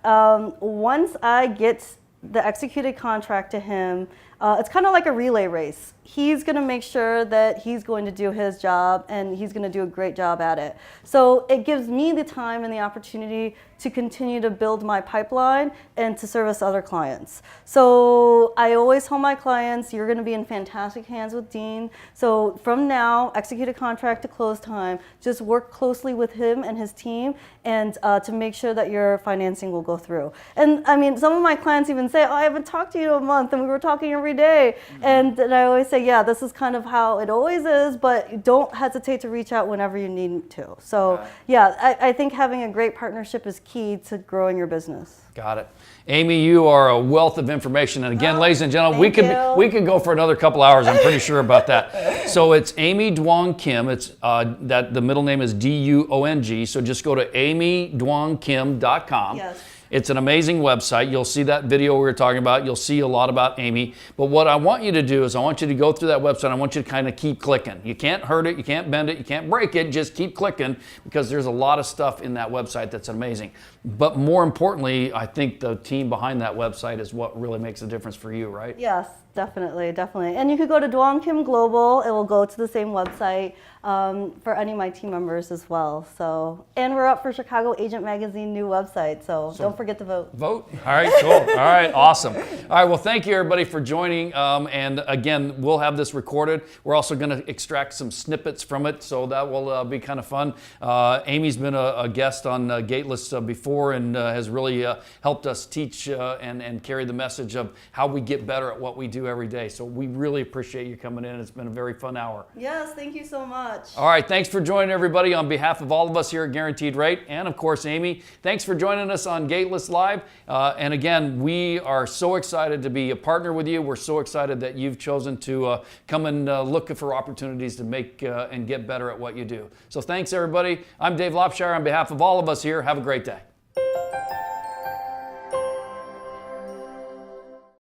once I get the executed contract to him, it's kind of like a relay race. he's going to make sure that he's going to do his job and he's going to do a great job at it. So it gives me the time and the opportunity to continue to build my pipeline and to service other clients. So I always tell my clients, you're going to be in fantastic hands with Dean. So from now, execute a contract to close time. Just work closely with him and his team and to make sure that your financing will go through. And I mean, some of my clients even say, oh, I haven't talked to you in a month and we were talking every day. And I always say, yeah, this is kind of how it always is, but don't hesitate to reach out whenever you need to. So yeah, I think having a great partnership is key to growing your business. Got it. Amy, you are a wealth of information. And again, ladies and gentlemen, we could go for another couple hours. I'm pretty sure about that. So it's Amy Duong Kim. It's that the middle name is Duong. So just go to amyduongkim.com. Yes. It's an amazing website. You'll see that video we were talking about. You'll see a lot about Amy. But what I want you to do is I want you to go through that website. I want you to kind of keep clicking. You can't hurt it. You can't bend it. You can't break it. Just keep clicking because there's a lot of stuff in that website that's amazing. But more importantly, I think the team behind that website is what really makes a difference for you, right? Yes, definitely, definitely. And you could go to Duong Kim Global. It will go to the same website for any of my team members as well. So, and we're up for Chicago Agent Magazine new website. So don't forget to vote. Vote. All right, cool. All right, awesome. All right, well, thank you everybody for joining. And again, we'll have this recorded. We're also going to extract some snippets from it, so that will be kind of fun. Amy's been a guest on Gateless before and has really helped us teach and carry the message of how we get better at what we do every day. So we really appreciate you coming in. It's been a very fun hour. Yes, thank you so much. All right, thanks for joining everybody on behalf of all of us here at Guaranteed Rate. And of course, Amy, thanks for joining us on Gateless Live. And again, we are so excited to be a partner with you. We're so excited that you've chosen to come and look for opportunities to make and get better at what you do. So thanks everybody. I'm Dave Lopshire on behalf of all of us here. Have a great day.